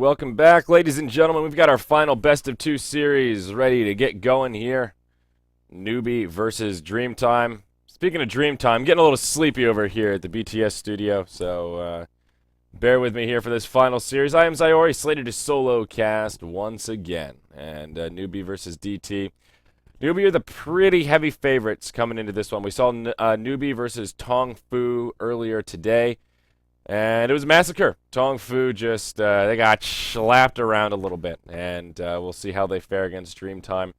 welcome back, ladies and gentlemen. We've got our final best of two series ready to get going here. Newbee versus Dreamtime. Speaking of Dreamtime, getting a little sleepy over here at the BTS studio, so bear with me here for this final series. I am Zyori, slated to solo cast once again, and Newbee versus DT. Newbee are the pretty heavy favorites coming into this one. We saw Newbee versus Tong Fu earlier today. And it was a massacre. Tong Fu just, they got slapped around a little bit. And we'll see how they fare against Dreamtime.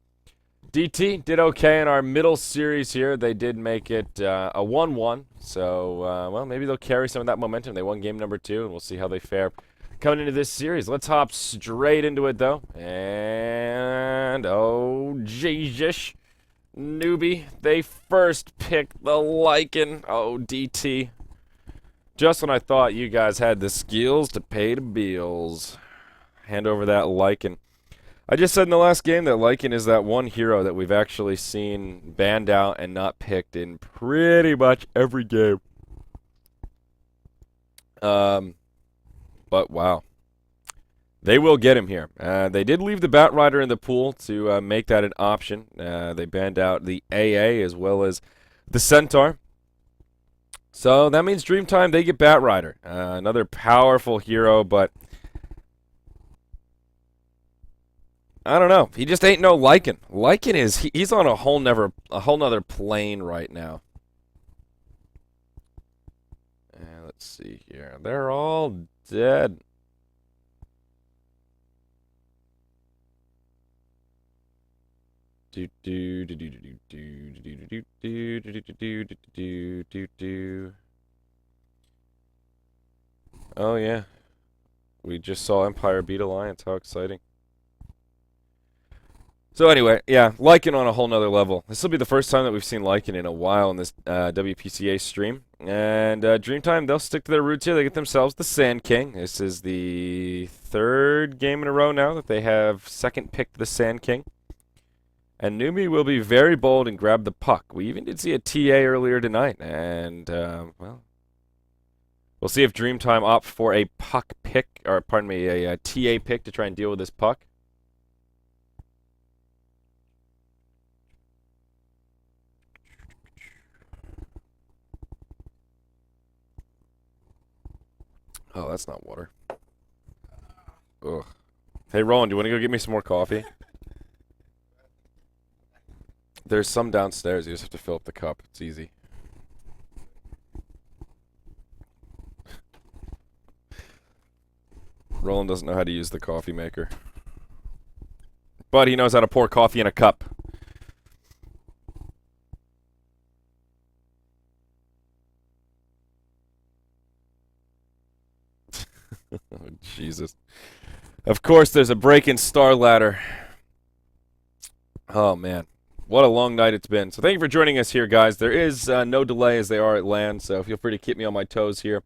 DT did okay in our middle series here. They did make it a 1-1. So, well, maybe they'll carry some of that momentum. They won game number 2, and we'll see how they fare coming into this series. Let's hop straight into it, though. And, oh, Jesus. Newbee, they first picked the Lycan. Oh, DT. Just when I thought you guys had the skills to pay the bills. Hand over that Lycan. I just said in the last game that Lycan is that one hero that we've actually seen banned out and not picked in pretty much every game. But wow. They will get him here. They did leave the Batrider in the pool to make that an option. They banned out the AA as well as the Centaur. So that means Dreamtime, they get Batrider. Another powerful hero, but I don't know. He just ain't no Lycan. Lycan is he's on a whole nother plane right now. Let's see here. They're all dead. Oh yeah, we just saw Empire beat Alliance. How exciting! So anyway, yeah, Lycan on a whole nother level. This will be the first time that we've seen Lycan in a while in this WPCA stream. And Dreamtime, they'll stick to their roots here. They get themselves the Sand King. This is the third game in a row now that they have second picked the Sand King. And Newbee will be very bold and grab the puck. We even did see a TA earlier tonight. And, well, we'll see if Dreamtime opt for a puck pick, or pardon me, a TA pick to try and deal with this puck. Oh, that's not water. Ugh. Hey, Roland, do you want to go get me some more coffee? There's some downstairs. You just have to fill up the cup. It's easy. Roland doesn't know how to use the coffee maker. But he knows how to pour coffee in a cup. Oh, Jesus. Of course, there's a break in Star Ladder. Oh, man. What a long night it's been. So thank you for joining us here, guys. There is no delay as they are at LAN, so feel free to keep me on my toes here.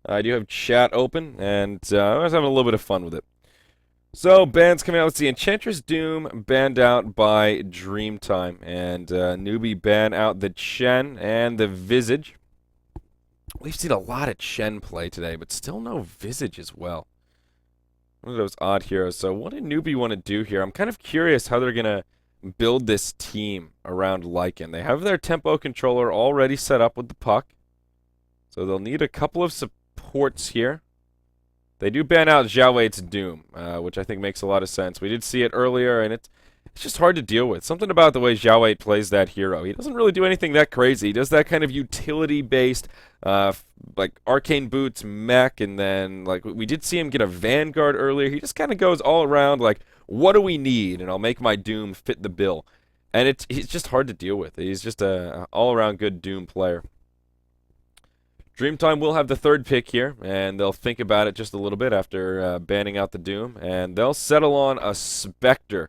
I do have chat open, and I was having a little bit of fun with it. So, bans coming out. Let's see. Enchantress Doom banned out by Dreamtime, and Newbee ban out the Chen and the Visage. We've seen a lot of Chen play today, but still no Visage as well. One of those odd heroes. So what did Newbee want to do here? I'm kind of curious how they're going to build this team around Lycan. They have their tempo controller already set up with the puck. So they'll need a couple of supports here. They do ban out Zhao Wei's Doom, which I think makes a lot of sense. We did see it earlier, and it's just hard to deal with. Something about the way Zhao Wei plays that hero. He doesn't really do anything that crazy. He does that kind of utility-based, like Arcane Boots, mech, and then like we did see him get a Vanguard earlier. He just kind of goes all around like, what do we need? And I'll make my Doom fit the bill. And he's just hard to deal with. He's just a all-around good Doom player. Dreamtime will have the third pick here, and they'll think about it just a little bit after banning out the Doom, and they'll settle on a Spectre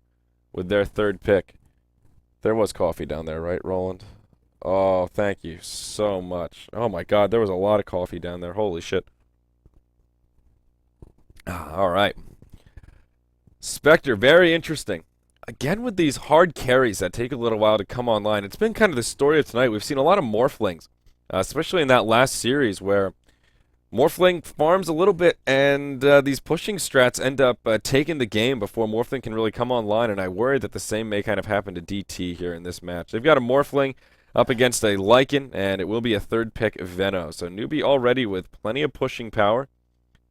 with their third pick. There was coffee down there, right, Roland? Oh, thank you so much. Oh my God, there was a lot of coffee down there. Holy shit. All right. Spectre, very interesting. Again with these hard carries that take a little while to come online. It's been kind of the story of tonight. We've seen a lot of Morphlings, especially in that last series where Morphling farms a little bit, and these pushing strats end up taking the game before Morphling can really come online, and I worry that the same may kind of happen to DT here in this match. They've got a Morphling up against a Lycan, and it will be a third pick Veno. So Newbee already with plenty of pushing power,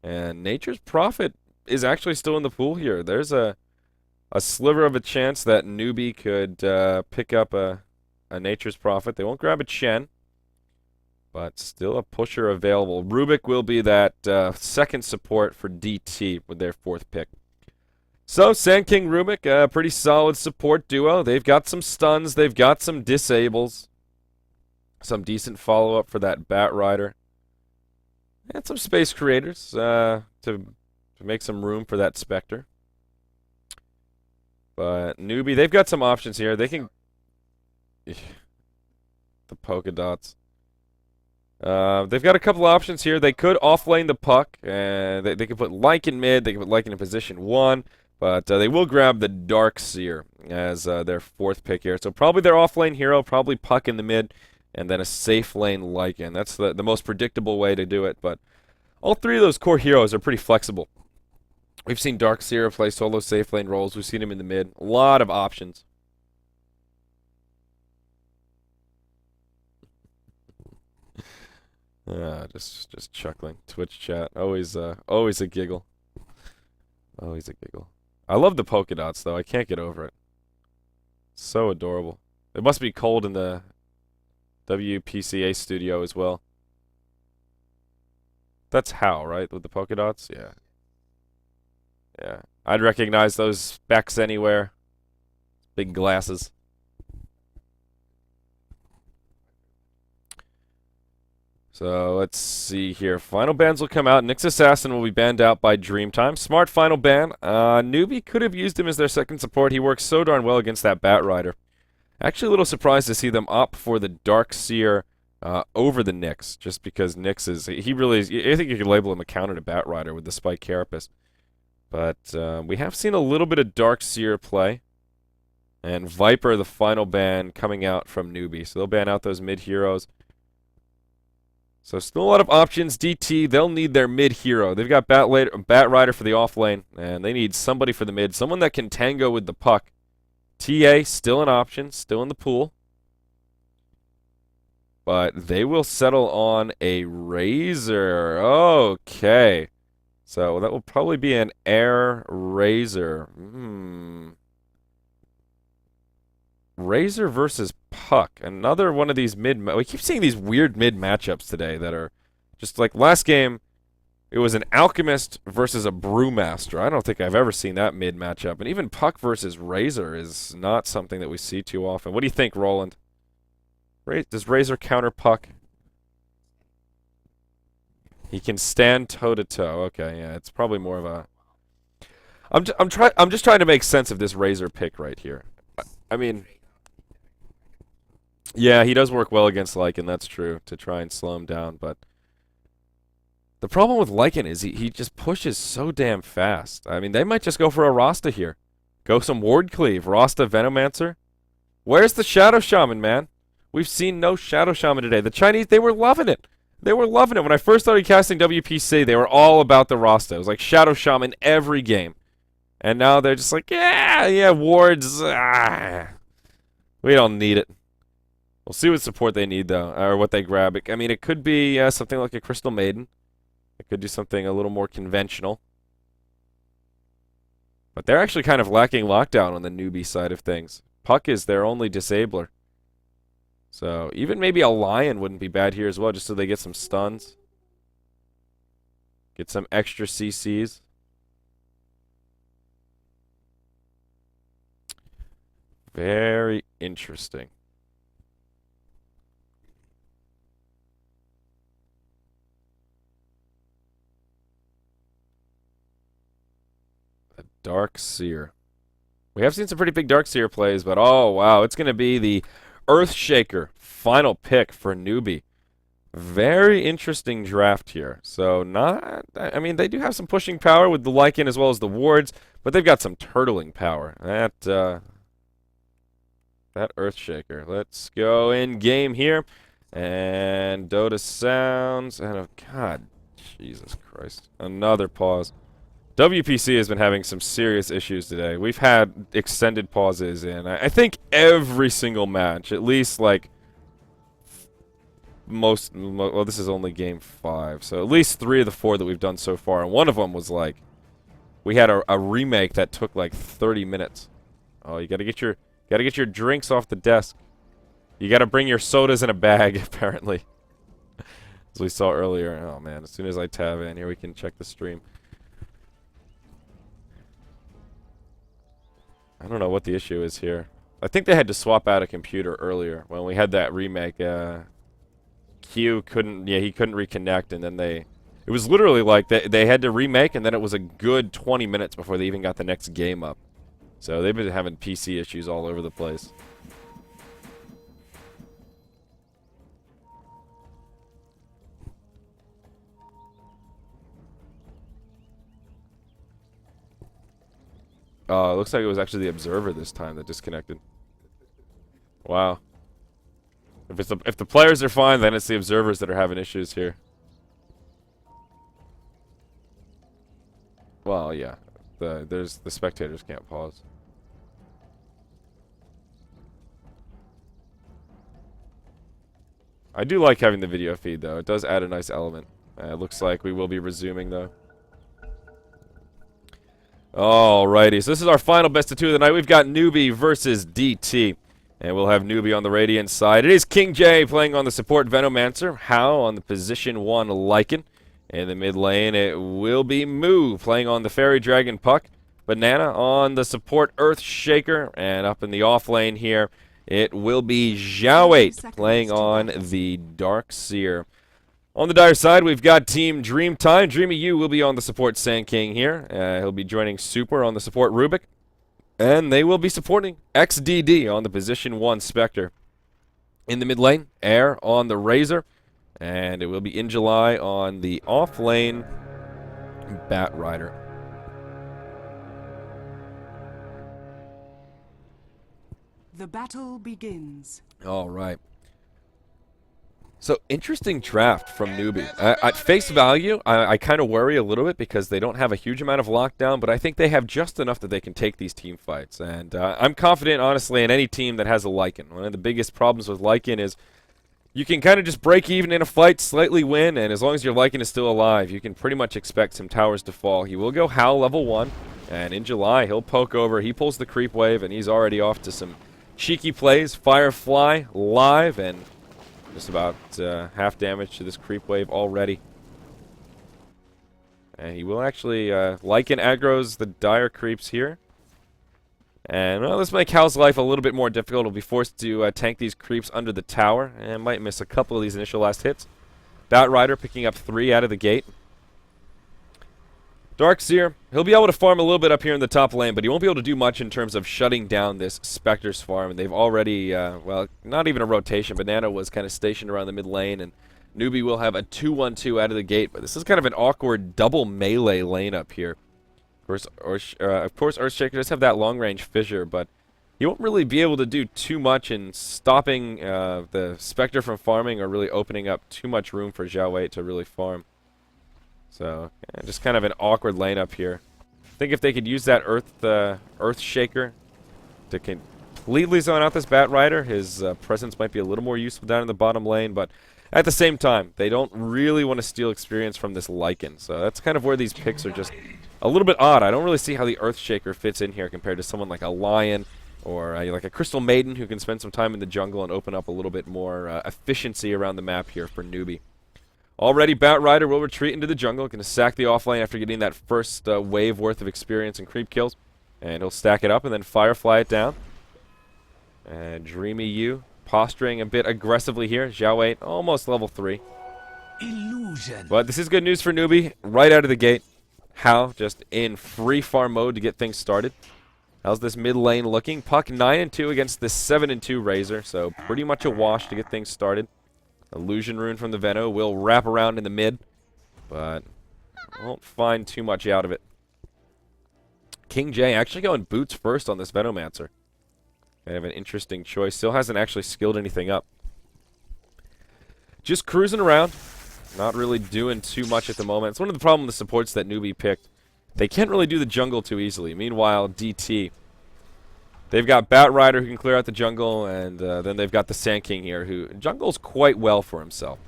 and Nature's Prophet is actually still in the pool here. There's a sliver of a chance that Newbee could pick up a Nature's Prophet. They won't grab a Chen, but still a pusher available. Rubik will be that second support for DT with their fourth pick. So, Sand King Rubik, a pretty solid support duo. They've got some stuns. They've got some disables. Some decent follow-up for that Bat Rider. And some Space Creators to make some room for that Spectre. But Newbee, they've got some options here. They can... the polka dots. They've got a couple options here. They could offlane the puck, and they could put Lycan in mid. They could put Lycan in position 1, but they will grab the Darkseer as their fourth pick here. So probably their offlane hero, probably puck in the mid, and then a safe lane Lycan. That's the most predictable way to do it, but all three of those core heroes are pretty flexible. We've seen Darkseer play solo safe lane roles. We've seen him in the mid. A lot of options. Just chuckling. Twitch chat, always a giggle. Always a giggle. I love the polka dots though. I can't get over it. So adorable. It must be cold in the WPCA studio as well. That's how, right? With the polka dots? Yeah. Yeah. I'd recognize those specs anywhere. Big glasses. So let's see here. Final bans will come out. Nyx Assassin will be banned out by Dreamtime. Smart final ban. Newbee could have used him as their second support. He works so darn well against that Bat Rider. Actually a little surprised to see them opt for the Darkseer over the Nyx, just because Nyx is... He really is... I think you could label him a counter to Bat Rider with the Spike Carapace. But we have seen a little bit of Darkseer play. And Viper, the final ban, coming out from Newbee. So they'll ban out those mid-heroes. So still a lot of options. DT, they'll need their mid-hero. They've got Bat Rider for the off-lane, and they need somebody for the mid. Someone that can tango with the puck. TA, still an option, still in the pool. But they will settle on a Razor. Okay. So that will probably be an Air Razor. Razor versus Puck. Another one of these mid... We keep seeing these weird mid matchups today that are just like last game. It was an Alchemist versus a Brewmaster. I don't think I've ever seen that mid matchup. And even Puck versus Razor is not something that we see too often. What do you think, Roland? Does Razor counter Puck? He can stand toe-to-toe. Okay, yeah, it's probably more of a... I'm just trying to make sense of this Razor pick right here. I mean... Yeah, he does work well against Lycan, that's true, to try and slow him down, but... The problem with Lycan is he just pushes so damn fast. I mean, they might just go for a Rasta here. Go some Ward Cleave, Rasta Venomancer. Where's the Shadow Shaman, man? We've seen no Shadow Shaman today. The Chinese, they were loving it. They were loving it. When I first started casting WPC, they were all about the Rasta. It was like Shadow Shaman every game. And now they're just like, yeah, wards. We don't need it. We'll see what support they need, though, or what they grab. I mean, it could be something like a Crystal Maiden. It could do something a little more conventional. But they're actually kind of lacking lockdown on the Newbee side of things. Puck is their only disabler. So even maybe a Lion wouldn't be bad here as well, just so they get some stuns. Get some extra CCs. Very interesting. The Darkseer. We have seen some pretty big Darkseer plays, but oh wow, it's going to be the Earthshaker final pick for Newbee. Very interesting draft here. So I mean, they do have some pushing power with the Lycan as well as the wards, but they've got some turtling power. That Earthshaker. Let's go in game here. And Dota sounds. And God, Jesus Christ. Another pause. WPC has been having some serious issues today. We've had extended pauses in, I think, every single match. At least, like, well, this is only game 5. So at least 3 of the 4 that we've done so far. And one of them was, like, we had a remake that took, like, 30 minutes. Oh, you gotta get your drinks off the desk. You gotta bring your sodas in a bag, apparently. As we saw earlier. Oh, man, as soon as I tab in, here we can check the stream. I don't know what the issue is here. I think they had to swap out a computer earlier when we had that remake. Q couldn't, he couldn't reconnect, and then it was literally like they had to remake, and then it was a good 20 minutes before they even got the next game up. So they've been having PC issues all over the place. It looks like it was actually the observer this time that disconnected. Wow. If the players are fine, then it's the observers that are having issues here. Well, yeah. The spectators can't pause. I do like having the video feed, though. It does add a nice element. It looks like we will be resuming, though. Alrighty, so this is our final best of 2 of the night. We've got Newbee versus DT. And we'll have Newbee on the Radiant side. It is King J playing on the support Venomancer. How on the position 1 Lycan. In the mid lane, it will be Moo playing on the Fairy Dragon Puck. Banana on the support Earthshaker. And up in the off lane here, it will be Xiao8 playing on the Darkseer. On the Dire side, we've got Team Dreamtime. Dreamy U will be on the support Sand King here. He'll be joining Super on the support Rubik. And they will be supporting XDD on the position 1 Spectre. In the mid lane, Air on the Razor. And it will be In July on the off lane Bat Rider. The battle begins. All right. So, interesting draft from Newbee. At face value, I kind of worry a little bit because they don't have a huge amount of lockdown, but I think they have just enough that they can take these team fights. And I'm confident, honestly, in any team that has a Lycan. One of the biggest problems with Lycan is you can kind of just break even in a fight, slightly win, and as long as your Lycan is still alive, you can pretty much expect some towers to fall. He will go Howl level 1, and in July, he'll poke over. He pulls the creep wave, and he's already off to some cheeky plays. Firefly live, and just about half damage to this creep wave already. And he will actually Lycan aggro's the dire creeps here. And well, this make Hal's life a little bit more difficult. He'll be forced to tank these creeps under the tower and might miss a couple of these initial last hits. Bat Rider picking up 3 out of the gate. Darkseer, he'll be able to farm a little bit up here in the top lane, but he won't be able to do much in terms of shutting down this Spectre's farm. And they've already, well, not even a rotation. Banana was kind of stationed around the mid lane, and Newbee will have a 2-1-2 out of the gate. But this is kind of an awkward double melee lane up here. Of course, Earthshaker does have that long-range fissure, but he won't really be able to do too much in stopping the Spectre from farming or really opening up too much room for Xiao8 to really farm. So, just kind of an awkward lane up here. I think if they could use that Earthshaker to completely zone out this Bat Rider, his presence might be a little more useful down in the bottom lane, but at the same time, they don't really want to steal experience from this Lycan. So that's kind of where these picks are just a little bit odd. I don't really see how the Earthshaker fits in here compared to someone like a Lion or like a Crystal Maiden who can spend some time in the jungle and open up a little bit more efficiency around the map here for Newbee. Already, Bat Rider will retreat into the jungle. Going to sack the offlane after getting that first wave worth of experience and creep kills. And he'll stack it up and then Firefly it down. And Dreamy U posturing a bit aggressively here. Xiao8 almost level 3. Illusion. But this is good news for Newbee right out of the gate. How just in free farm mode to get things started. How's this mid lane looking? Puck 9-2 against the 7-2 Razor. So pretty much a wash to get things started. Illusion Rune from the Veno will wrap around in the mid, but won't find too much out of it. King J actually going boots first on this Venomancer. Kind of an interesting choice. Still hasn't actually skilled anything up. Just cruising around. not really doing too much at the moment. It's one of the problems with the supports that Newbee picked. They can't really do the jungle too easily. Meanwhile, DT, they've got Batrider who can clear out the jungle, and then they've got the Sand King here who jungles quite well for himself.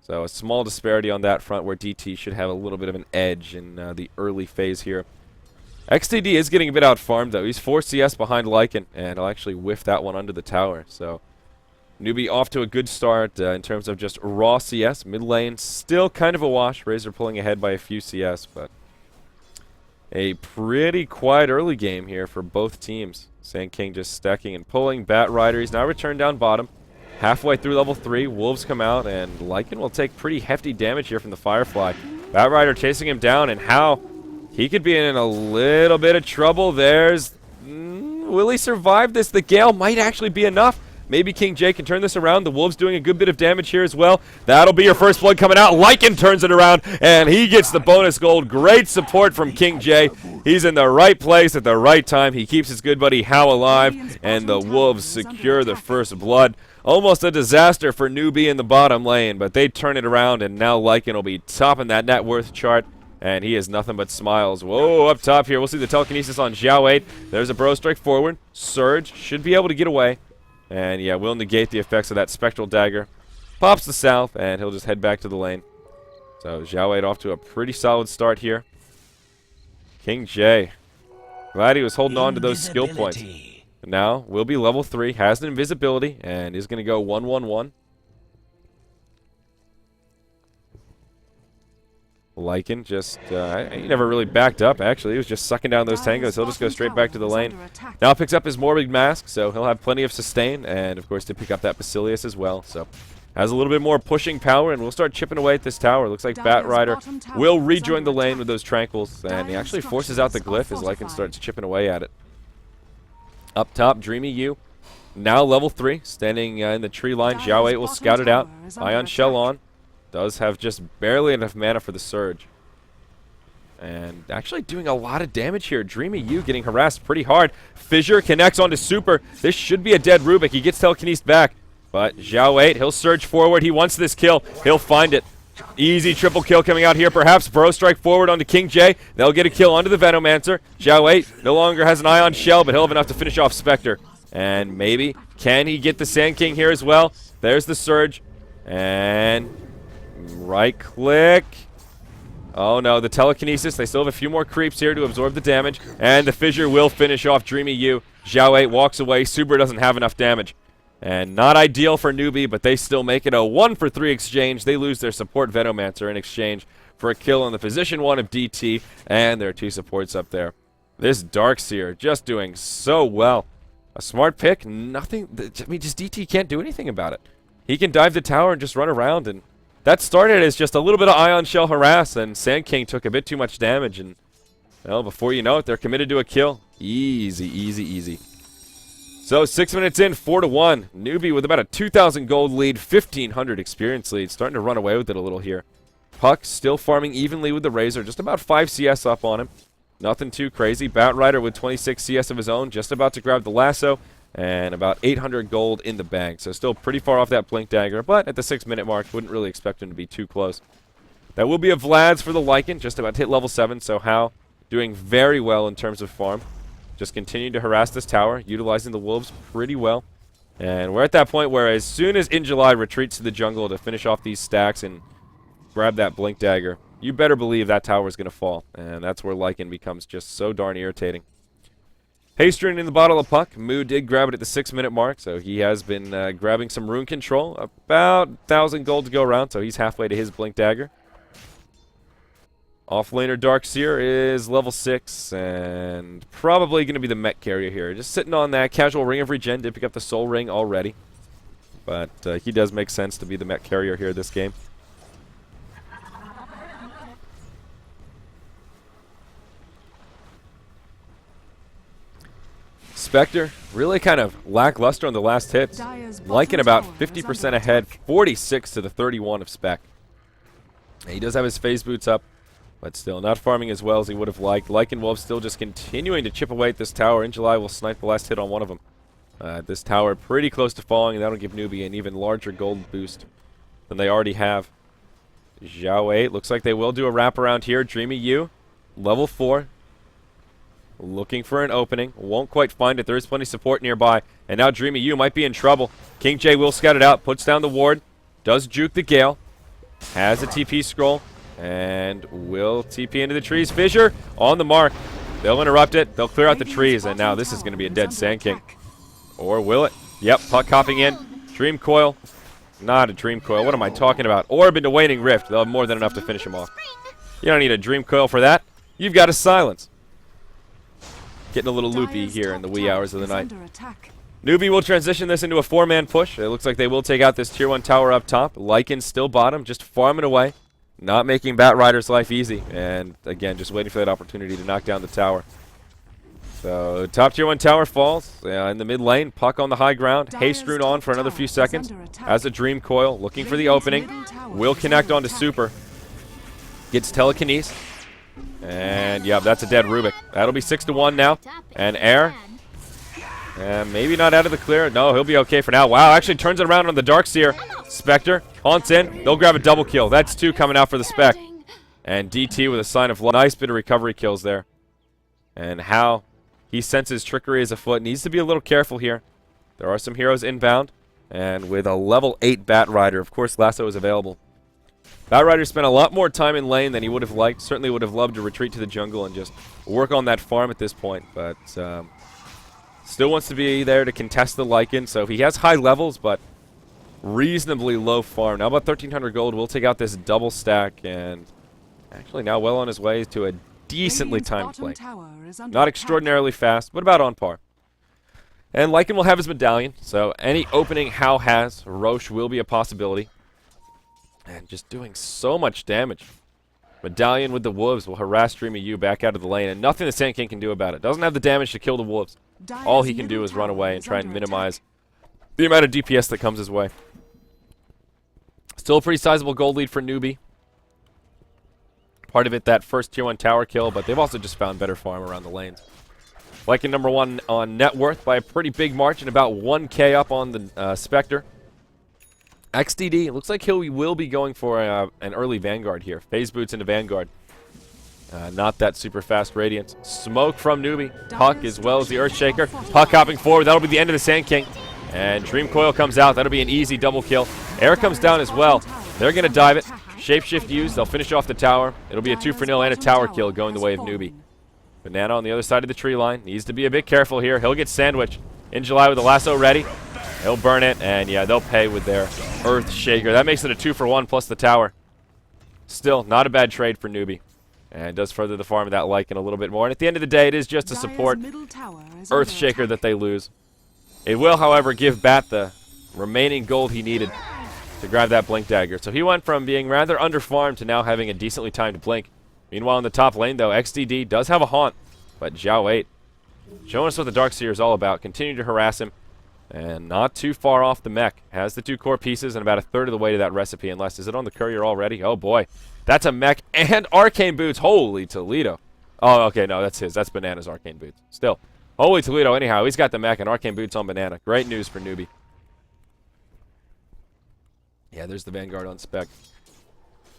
So a small disparity on that front where DT should have a little bit of an edge in the early phase here. XTD is getting a bit out-farmed, though. He's 4 CS behind Lycan, and I'll actually whiff that one under the tower. So Newbee off to a good start in terms of just raw CS. Mid lane still kind of a wash. Razor pulling ahead by a few CS, but a pretty quiet early game here for both teams. Sand King just stacking and pulling. Batrider, he's now returned down bottom. Halfway through level 3, Wolves come out, and Lycan will take pretty hefty damage here from the Firefly. Batrider chasing him down, and how he could be in a little bit of trouble. There's... will he survive this? The Gale might actually be enough. Maybe King J can turn this around. The Wolves doing a good bit of damage here as well. That'll be your first blood coming out. Lycan turns it around, and he gets the bonus gold. Great support from King J. He's in the right place at the right time. He keeps his good buddy How alive, and the Wolves secure the first blood. Almost a disaster for Newbee in the bottom lane, but they turn it around, and now Lycan will be topping that net worth chart. And he is nothing but smiles. Whoa, up top here. We'll see the telekinesis on Xiao 8. There's a bro strike forward. Surge should be able to get away. And yeah, we'll negate the effects of that spectral dagger. Pops the south, and he'll just head back to the lane. So Xiao 8 off to a pretty solid start here. King J. Glad he was holding on to those skill points. And now will be level 3. Has an invisibility, and is going to go 1-1-1. Lycan just, he never really backed up, actually. He was just sucking down those tangos. He'll just go straight back to the lane. Now picks up his Morbid Mask, so he'll have plenty of sustain, and of course to pick up that Basilius as well. So has a little bit more pushing power, and we'll start chipping away at this tower. Looks like Batrider will rejoin the lane with those Tranquils, and he actually forces out the Glyph as Lycan starts chipping away at it. Up top, Dreamy U, now level 3, standing in the tree line. Xiao 8 will scout it out. Ion Shell on. Does have just barely enough mana for the Surge. And actually doing a lot of damage here. Dreamy U getting harassed pretty hard. Fissure connects onto Super. This should be a dead Rubik. He gets telekinesed back. But Xiao 8, he'll surge forward. He wants this kill. He'll find it. Easy triple kill coming out here. Perhaps Burrow strike forward onto King J. They'll get a kill onto the Venomancer. Xiao 8 no longer has an Ion Shell, but he'll have enough to finish off Spectre. And maybe, can he get the Sand King here as well? There's the Surge. And right click. Oh no, the telekinesis. They still have a few more creeps here to absorb the damage. And the Fissure will finish off Dreamy U. Xiao 8 walks away. Super doesn't have enough damage. And not ideal for Newbee, but they still make it a 1-for-3 exchange. They lose their support Venomancer in exchange for a kill on the position 1 of DT and their 2 supports up there. This Darkseer just doing so well. A smart pick, nothing. I mean, just DT can't do anything about it. He can dive the tower and just run around, and that started as just a little bit of Ion Shell harass, and Sand King took a bit too much damage, and well, before you know it, they're committed to a kill. Easy, easy, easy. So 6 minutes in, 4-1. Newbee with about a 2,000 gold lead, 1,500 experience lead, starting to run away with it a little here. Puck still farming evenly with the Razor, just about 5 CS up on him. Nothing too crazy. Batrider with 26 CS of his own, just about to grab the lasso, and about 800 gold in the bank. So still pretty far off that Blink Dagger, but at the 6-minute mark, wouldn't really expect him to be too close. That will be a Vlad's for the Lycan, just about to hit level 7, so How doing very well in terms of farm. Just continuing to harass this tower, utilizing the Wolves pretty well. And we're at that point where as soon as In July retreats to the jungle to finish off these stacks and grab that Blink Dagger, you better believe that tower is going to fall. And that's where Lycan becomes just so darn irritating. Hastering in the bottle of Puck. Moo did grab it at the 6-minute mark, so he has been grabbing some rune control. About 1,000 gold to go around, so he's halfway to his Blink Dagger. Offlaner Darkseer is level 6, and probably going to be the mech carrier here. Just sitting on that casual Ring of Regen, did pick up the Soul Ring already. But he does make sense to be the mech carrier here this game. Spectre, really kind of lackluster on the last hits. Lycan about 50% ahead, 46 to the 31 of Spec. He does have his phase boots up, but still not farming as well as he would have liked. Lycan Wolf still just continuing to chip away at this tower. In July will snipe the last hit on one of them. This tower pretty close to falling, and that'll give Newbee an even larger gold boost than they already have. Zhao 8. Looks like they will do a wraparound here. Dreamy U, level 4. Looking for an opening. Won't quite find it. There is plenty of support nearby. And now Dreamy U might be in trouble. King J will scout it out. Puts down the ward. Does juke the Gale. Has a TP scroll. And will TP into the trees. Fissure on the mark. They'll interrupt it. They'll clear out the trees. And now this is going to be a dead Sand King. Or will it? Yep, puck hopping in. Dream Coil. Not a Dream Coil. What am I talking about? Orb into Waning Rift. They'll have more than enough to finish him off. You don't need a Dream Coil for that. You've got a Silence. Getting a little loopy here in the wee hours of the night. Newbee will transition this into a 4-man push. It looks like they will take out this tier 1 tower up top. Lycan still bottom, just farming away. Not making Batrider's life easy. And again, just waiting for that opportunity to knock down the tower. So top tier 1 tower falls in the mid lane. Puck on the high ground. Haste rune on for another few seconds. As a Dream Coil, looking for the opening. Will connect onto Super. Gets telekinesis. And yeah, that's a dead Rubik. That'll be 6-1 now. And Air. And maybe not out of the clear. No, he'll be okay for now. Wow, actually turns it around on the Darkseer. Spectre haunts in. They'll grab a double kill. That's 2 coming out for the Spec. And DT with a sign of love. Nice bit of recovery kills there. And how he senses trickery is afoot. Needs to be a little careful here. There are some heroes inbound. And with a level 8 Batrider, of course, Lasso is available. Batrider spent a lot more time in lane than he would have liked. Certainly would have loved to retreat to the jungle and just work on that farm at this point. But still wants to be there to contest the Lycan. So he has high levels, but reasonably low farm. Now about 1,300 gold. We'll take out this double stack. And actually now well on his way to a decently timed play. Not extraordinarily fast, but about on par. And Lycan will have his medallion. So any opening Hao has, Roche will be a possibility. And just doing so much damage. Medallion with the wolves will harass Dreamy U back out of the lane, and nothing the Sand King can do about it. Doesn't have the damage to kill the wolves. All he can do is run away and try and minimize the amount of DPS that comes his way. Still a pretty sizable gold lead for Newbee. Part of it, that first tier 1 tower kill, but they've also just found better farm around the lanes. Lycan number 1 on net worth by a pretty big margin, about 1k up on the Spectre. XDD, looks like he will be going for an early Vanguard here. Phase boots into Vanguard. Not that super fast Radiance. Smoke from Newbee. Puck as well as the Earthshaker. Puck hopping forward. That'll be the end of the Sand King. And Dream Coil comes out. That'll be an easy double kill. Air comes down as well. They're going to dive it. Shapeshift used. They'll finish off the tower. It'll be a 2-for-0 and a tower kill going the way of Newbee. Banana on the other side of the tree line. Needs to be a bit careful here. He'll get sandwiched. In July with the lasso ready. He'll burn it, and yeah, they'll pay with their Earth Shaker. That makes it a 2-for-1 plus the tower. Still, not a bad trade for Newbee. And does further the farm of that Lycan a little bit more. And at the end of the day, it is just to support Earth Shaker that they lose. It will, however, give Bat the remaining gold he needed to grab that Blink Dagger. So he went from being rather under-farmed to now having a decently timed Blink. Meanwhile, in the top lane, though, XDD does have a haunt. But Zhao 8 showing us what the Darkseer is all about. Continue to harass him. And not too far off the mech. Has the 2 core pieces and about a third of the way to that recipe. Unless, is it on the courier already? Oh boy. That's a mech and Arcane Boots. Holy Toledo. Oh, okay, no, that's his. That's Banana's Arcane Boots. Still. Holy Toledo, anyhow. He's got the mech and Arcane Boots on Banana. Great news for Newbee. Yeah, there's the Vanguard on spec.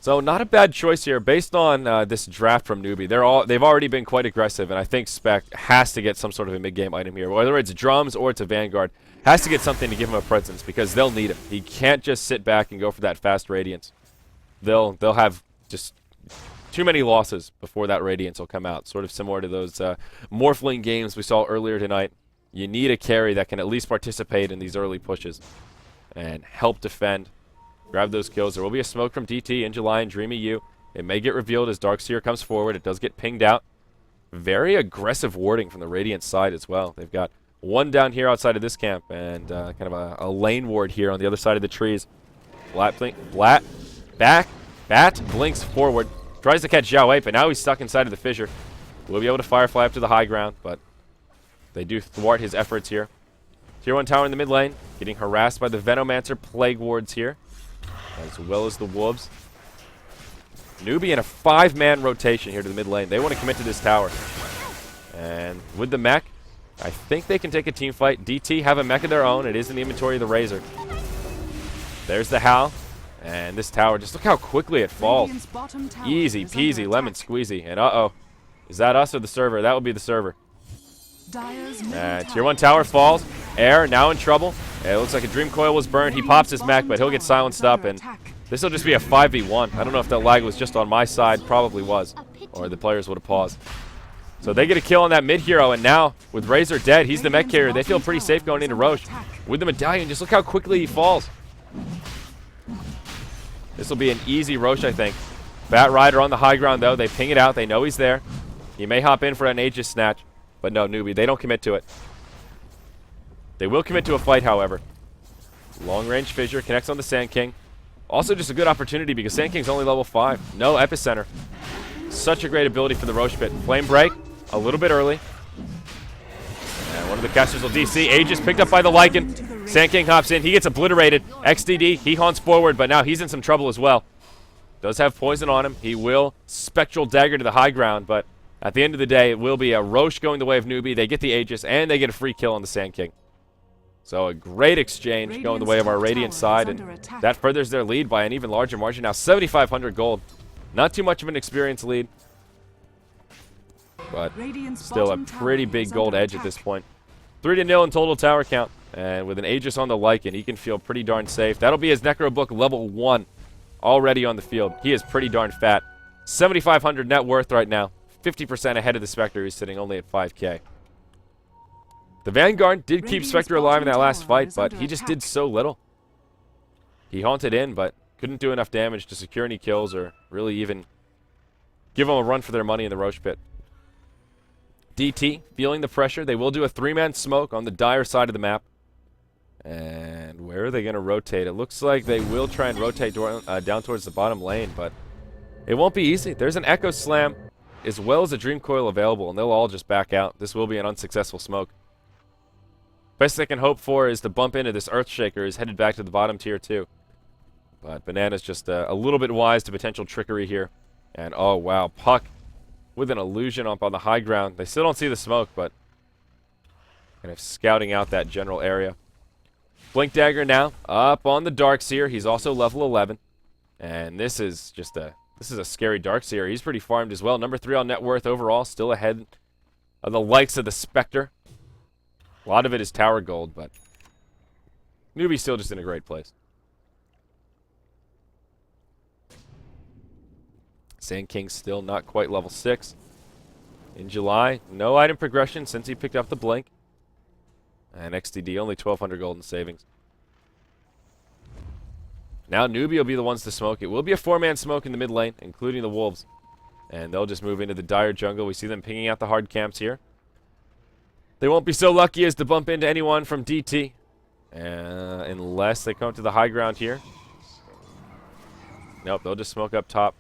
So not a bad choice here based on this draft from Newbee. They've already been quite aggressive, and I think Spec has to get some sort of a mid-game item here. Whether it's drums or it's a Vanguard, has to get something to give him a presence because they'll need him. He can't just sit back and go for that fast Radiance. They'll have just too many losses before that Radiance will come out. Sort of similar to those Morphling games we saw earlier tonight. You need a carry that can at least participate in these early pushes and help defend. Grab those kills. There will be a smoke from DT in July and Dreamy U. It may get revealed as Darkseer comes forward. It does get pinged out. Very aggressive warding from the Radiant side as well. They've got one down here outside of this camp and kind of a lane ward here on the other side of the trees. Bat blinks forward. Tries to catch Zhao 8, but now he's stuck inside of the fissure. We'll be able to Firefly up to the high ground, but they do thwart his efforts here. Tier 1 tower in the mid lane, getting harassed by the Venomancer Plague Wards here, as well as the Wolves. Newbee in a 5-man rotation here to the mid lane. They want to commit to this tower. And with the mech, I think they can take a team fight. DT have a mech of their own. It is in the inventory of the Razor. There's the Hal. And this tower, just look how quickly it falls. Radiant's bottom tower Easy is under peasy, lemon attack. squeezy. And uh-oh. Is that us or the server? That would be the server. Dire's middle Tier 1 tower falls. Air now in trouble. It looks like a Dream Coil was burned. He pops his mech, but he'll get silenced up, and this will just be a 5v1. I don't know if that lag was just on my side. Probably was. Or the players would have paused. So they get a kill on that mid hero, and now, with Razor dead, he's the mech carrier. They feel pretty safe going into Roche. With the medallion, just look how quickly he falls. This will be an easy Roche, I think. Bat Rider on the high ground, though. They ping it out. They know he's there. He may hop in for an Aegis snatch. But no, Newbee, they don't commit to it. They will commit to a fight, however. Long-range fissure connects on the Sand King. Also just a good opportunity because Sand King's only level 5. No epicenter. Such a great ability for the Roche Pit. Flame Break, a little bit early. And one of the casters will DC. Aegis picked up by the Lycan. Sand King hops in. He gets obliterated. XDD, he haunts forward, but now he's in some trouble as well. Does have poison on him. He will Spectral Dagger to the high ground, but at the end of the day, it will be a Roche going the way of Newbee. They get the Aegis, and they get a free kill on the Sand King. So a great exchange going the way of our Radiant side, and that furthers their lead by an even larger margin. Now 7,500 gold. Not too much of an experience lead, but still a pretty big gold edge at this point. 3-0 in total tower count, and with an Aegis on the Lycan, he can feel pretty darn safe. That'll be his Necro Book level 1 already on the field. He is pretty darn fat. 7,500 net worth right now. 50% ahead of the Spectre, who's sitting only at 5k. The Vanguard did keep Spectre alive in that last fight, but he just did so little. He haunted in, but couldn't do enough damage to secure any kills or really even give them a run for their money in the Roche Pit. DT, feeling the pressure. They will do a 3-man smoke on the dire side of the map. And where are they going to rotate? It looks like they will try and rotate down towards the bottom lane, but it won't be easy. There's an Echo Slam as well as a Dream Coil available, and they'll all just back out. This will be an unsuccessful smoke. Best they can hope for is to bump into this Earthshaker, who's headed back to the bottom tier 2. But Banana's just a little bit wise to potential trickery here. And oh wow, Puck with an illusion up on the high ground. They still don't see the smoke, but kind of scouting out that general area. Blink Dagger now up on the Darkseer. He's also level 11. And this is just a scary Darkseer. He's pretty farmed as well. Number 3 on net worth overall, still ahead of the likes of the Spectre. A lot of it is tower gold, but Newbee's still just in a great place. Sand King's still not quite level 6. In July, no item progression since he picked up the Blink. And XTD, only 1,200 gold in savings. Now Newbee will be the ones to smoke. It will be a 4-man smoke in the mid lane, including the Wolves. And they'll just move into the dire jungle. We see them pinging out the hard camps here. They won't be so lucky as to bump into anyone from DT. Unless they come to the high ground here. Nope, they'll just smoke up top.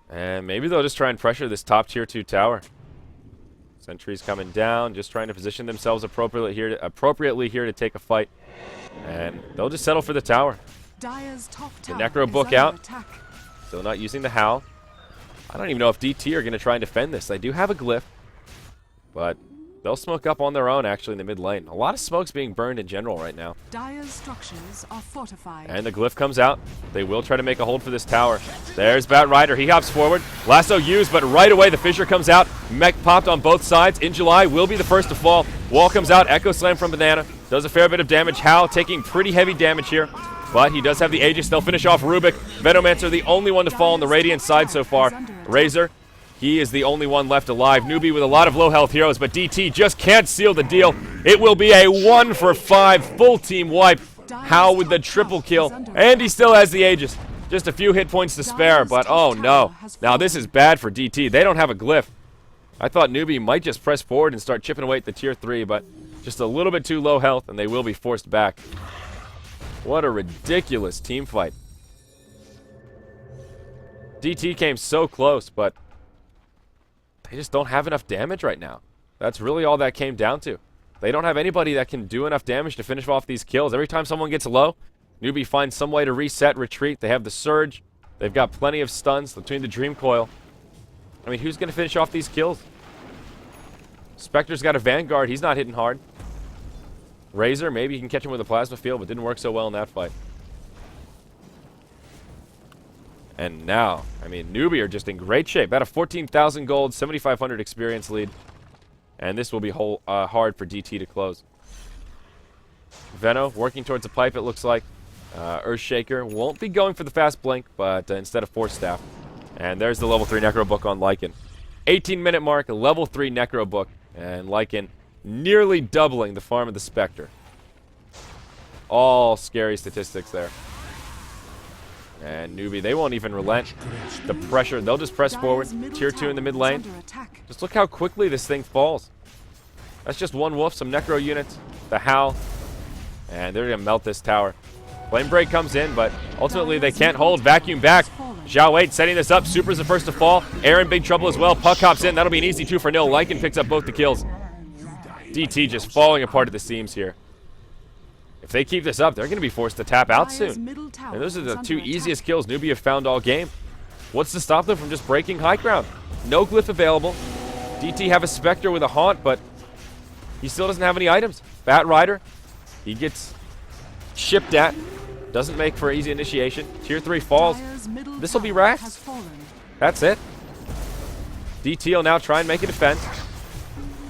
And maybe they'll just try and pressure this top tier 2 tower. Sentries coming down, just trying to position themselves appropriately here to take a fight. And they'll just settle for the tower. Dire's top The tower Necro is Book under out. attack. Still not using the Howl. I don't even know if DT are going to try and defend this. They do have a Glyph. But they'll smoke up on their own, actually, in the mid lane. A lot of smoke's being burned in general right now. Dire's structures are fortified. And the Glyph comes out. They will try to make a hold for this tower. There's Bat Rider. He hops forward. Lasso used, but right away the Fissure comes out. Mech popped on both sides. In July, will be the first to fall. Wall comes out. Echo Slam from Banana. Does a fair bit of damage. Hal taking pretty heavy damage here. But he does have the Aegis. They'll finish off Rubik. Venomancer, the only one to fall on the Radiant side so far. Razor, he is the only one left alive. Newbee with a lot of low health heroes, but DT just can't seal the deal. It will be a 1-for-5 full team wipe. Howl with the triple kill. And he still has the Aegis. Just a few hit points to spare, but oh no. Now this is bad for DT. They don't have a Glyph. I thought Newbee might just press forward and start chipping away at the tier 3, but just a little bit too low health, and they will be forced back. What a ridiculous team fight. DT came so close, but they just don't have enough damage right now. That's really all that came down to. They don't have anybody that can do enough damage to finish off these kills. Every time someone gets low, Newbee finds some way to reset, retreat. They have the Surge. They've got plenty of stuns between the Dream Coil. I mean, who's going to finish off these kills? Spectre's got a Vanguard. He's not hitting hard. Razor, maybe he can catch him with a Plasma Field, but didn't work so well in that fight. And now, I mean, Newbee are just in great shape. About a 14,000 gold, 7,500 experience lead. And this will be hard for DT to close. Venno working towards a pipe, it looks like. Earthshaker won't be going for the fast blink, but instead of Force Staff. And there's the level 3 Necro Book on Lycan. 18-minute mark, level 3 Necro Book. And Lycan nearly doubling the farm of the Spectre. All scary statistics there. And Newbee, they won't even relent the pressure. They'll just press forward. Tier 2 in the mid lane. Just look how quickly this thing falls. That's just one wolf, some Necro units, the Howl. And they're going to melt this tower. Flame Break comes in, but ultimately they can't hold. Vacuum back. Zhao Wei setting this up. Super's the first to fall. Aaron, big trouble as well. Puck hops in. That'll be an easy 2 for nil. Lycan picks up both the kills. DT just falling apart at the seams here. If they keep this up, they're going to be forced to tap out soon. And those are the 2 easiest kills Newbee have found all game. What's to stop them from just breaking high ground? No glyph available. DT have a Spectre with a Haunt, but he still doesn't have any items. Bat Rider, he gets shipped at. Doesn't make for easy initiation. Tier 3 falls. This will be Rax. That's it. DT will now try and make a defense.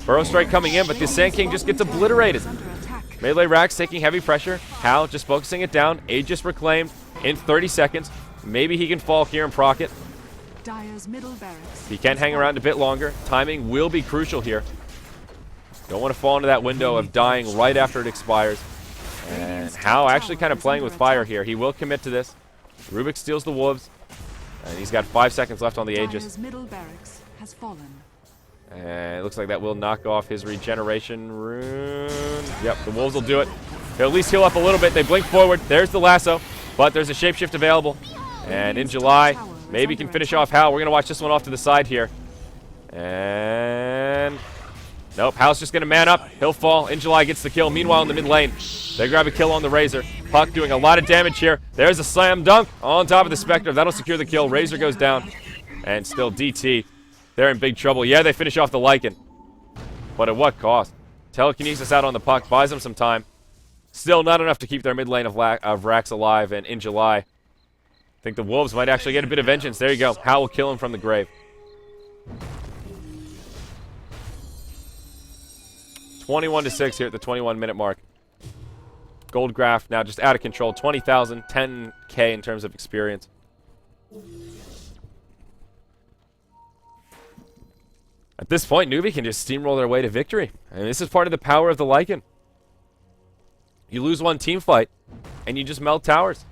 Burrow Strike coming in, but the Sand King just gets obliterated. Melee Rax taking heavy pressure. Hal just focusing it down. Aegis reclaimed in 30 seconds. Maybe he can fall here and proc it. He can hang around a bit longer. Timing will be crucial here. Don't want to fall into that window of dying right after it expires. And Hal actually kind of playing with fire here. He will commit to this. Rubik steals the wolves. And he's got 5 seconds left on the Aegis. And it looks like that will knock off his regeneration rune. Yep, the wolves will do it. They'll at least heal up a little bit. They blink forward. There's the lasso. But there's a shapeshift available. And in July, maybe can finish off Hal. We're going to watch this one off to the side here. And nope, Hal's just going to man up. He'll fall. In July gets the kill. Meanwhile, in the mid lane, they grab a kill on the Razor. Puck doing a lot of damage here. There's a slam dunk on top of the Spectre. That'll secure the kill. Razor goes down. And still DT. They're in big trouble. Yeah, they finish off the Lycan. But at what cost? Telekinesis out on the Puck. Buys them some time. Still not enough to keep their mid lane of Rax alive. And in July, I think the Wolves might actually get a bit of vengeance. There you go. Hal will kill him from the grave. 21-6 here at the 21-minute mark. Gold graph now just out of control. 20,000, 10K in terms of experience. At this point, Newbee can just steamroll their way to victory. And this is part of the power of the Lycan. You lose one team fight, and you just melt towers.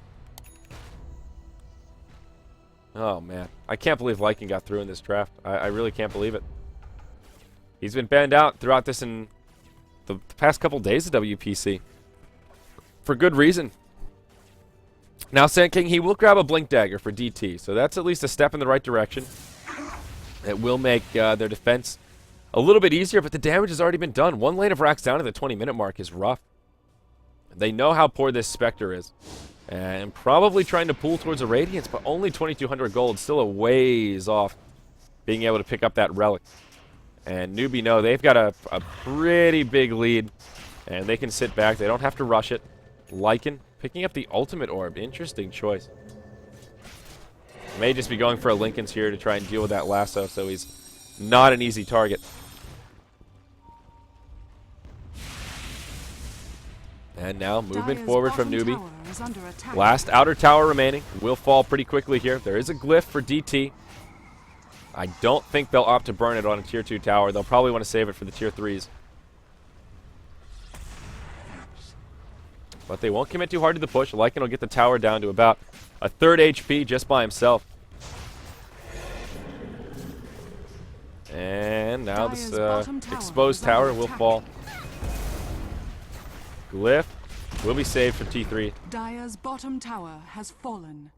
Oh, man. I can't believe Lycan got through in this draft. I really can't believe it. He's been banned out throughout this in the past couple days of WPC. For good reason. Now, Sand King, he will grab a Blink Dagger for DT, so that's at least a step in the right direction. It will make their defense a little bit easier, but the damage has already been done. One lane of Rax down at the 20-minute mark is rough. They know how poor this Spectre is. And probably trying to pull towards a Radiance, but only 2,200 gold. Still a ways off being able to pick up that Relic. And Newbee know they've got a pretty big lead. And they can sit back. They don't have to rush it. Lycan picking up the Ultimate Orb. Interesting choice. May just be going for a Lincoln's here to try and deal with that lasso, so he's not an easy target. And now movement forward from Newbee. Last outer tower remaining. Will fall pretty quickly here. There is a glyph for DT. I don't think they'll opt to burn it on a tier 2 tower. They'll probably want to save it for the tier 3s. But they won't commit too hard to the push. Lycan will get the tower down to about a third HP just by himself. And now this exposed tower will fall. Glyph will be saved for T3. Dire's bottom tower has fallen.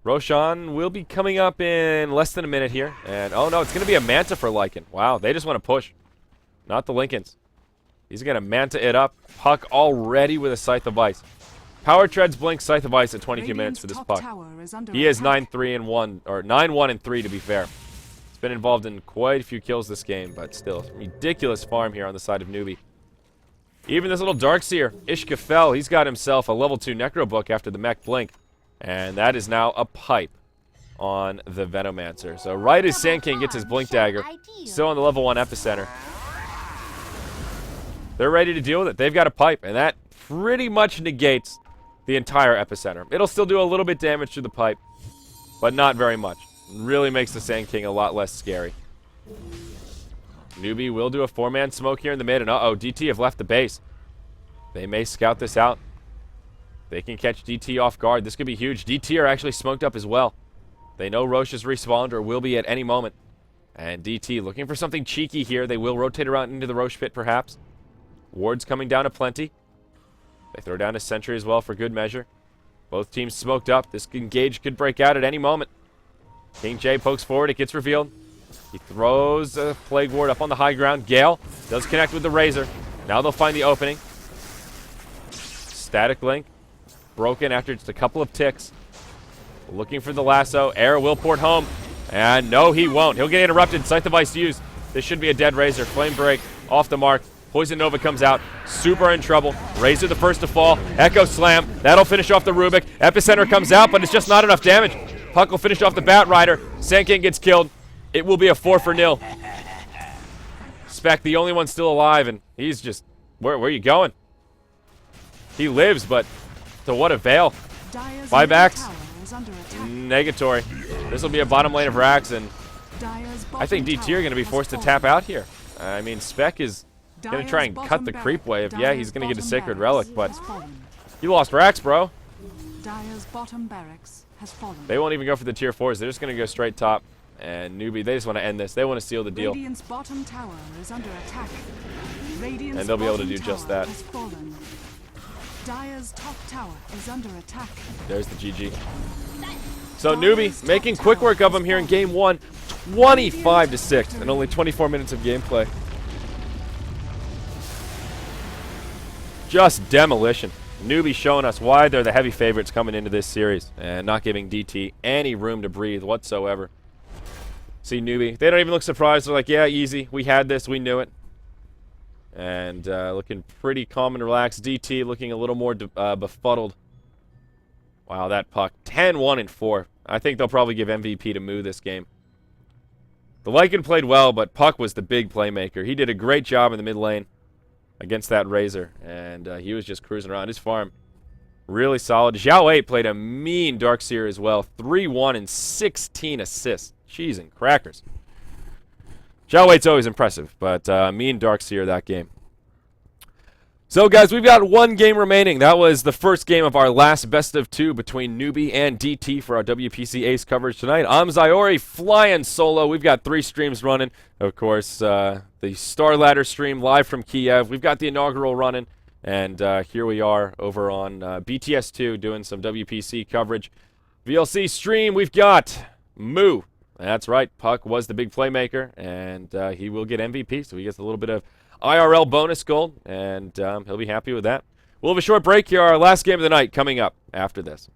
Roshan will be coming up in less than a minute here. And oh no, it's going to be a Manta for Lycan. Wow, they just want to push. Not the Lincolns. He's going to Manta it up. Puck already with a Scythe of Ice. Power Treads blink Scythe of Ice at 22 minutes for this Puck. He is 9-3-1, or 9-1-3 to be fair. He's been involved in quite a few kills this game, but still, ridiculous farm here on the side of Newbee. Even this little Darkseer, Ishkafel, he's got himself a level 2 Necro Book after the mech blink. And that is now a pipe. on the Venomancer. So right as Sand King gets his Blink Dagger, still on the level 1 epicenter. They're ready to deal with it. They've got a pipe, and that pretty much negates the entire epicenter. It'll still do a little bit damage to the pipe, but not very much. Really makes the Sand King a lot less scary. Newbee will do a 4-man smoke here in the mid, and uh-oh, DT have left the base. They may scout this out. They can catch DT off guard. This could be huge. DT are actually smoked up as well. They know Roche has respawned or will be at any moment. And DT looking for something cheeky here. They will rotate around into the Roche pit perhaps. Ward's coming down aplenty. They throw down a sentry as well for good measure. Both teams smoked up. This engage could break out at any moment. King J pokes forward. It gets revealed. He throws a Plague Ward up on the high ground. Gale does connect with the Razor. Now they'll find the opening. Static Link. Broken after just a couple of ticks. Looking for the lasso. Air will port home. And no, he won't. He'll get interrupted. Scythe device used. This should be a dead Razor. Flame Break off the mark. Poison Nova comes out. Super in trouble. Razor the first to fall. Echo Slam. That'll finish off the Rubik. Epicenter comes out, but it's just not enough damage. Puck will finish off the Bat Rider. Sand King gets killed. It will be a 4-0. Spec, the only one still alive, and he's just... Where are you going? He lives, but to what avail? Buybacks? Negatory. This will be a bottom lane of Rax, and I think DT are going to be forced to tap out here. I mean, Spec is going to try and cut the creep wave. Yeah, he's going to get a Sacred Relic, but he lost Rax, bro. Dire's bottom barracks has fallen. They won't even go for the tier 4s. They're just going to go straight top. And Newbee, they just want to end this. They want to seal the deal. Radiant's bottom tower is under attack. And they'll be able to do just that. Dire's top tower is under attack. There's the GG. So Newbee making quick work of him here in game 1. 25-6 and only 24 minutes of gameplay. Just demolition. Newbee showing us why they're the heavy favorites coming into this series and not giving DT any room to breathe whatsoever. See Newbee, they don't even look surprised. They're like, yeah, easy. We had this. We knew it. And looking pretty calm and relaxed. DT looking a little more befuddled. Wow, that puck. 10-1-4. I think they'll probably give MVP to Moo this game. The Lycan played well, but Puck was the big playmaker. He did a great job in the mid lane against that Razor, and he was just cruising around his farm. Really solid. Zhao 8 played a mean Darkseer as well. 3-1 and 16 assists. Cheese and crackers. Zhao 8's always impressive, but mean Darkseer that game. So, guys, we've got one game remaining. That was the first game of our last best of 2 between Newbee and DT for our WPC Ace coverage tonight. I'm Zyori, flying solo. We've got 3 streams running. Of course, the Star Ladder stream live from Kiev. We've got the inaugural running. And here we are over on BTS2 doing some WPC coverage. VLC stream, we've got Moo. That's right, Puck was the big playmaker, and he will get MVP, so he gets a little bit of IRL bonus gold, and he'll be happy with that. We'll have a short break here, our last game of the night coming up after this.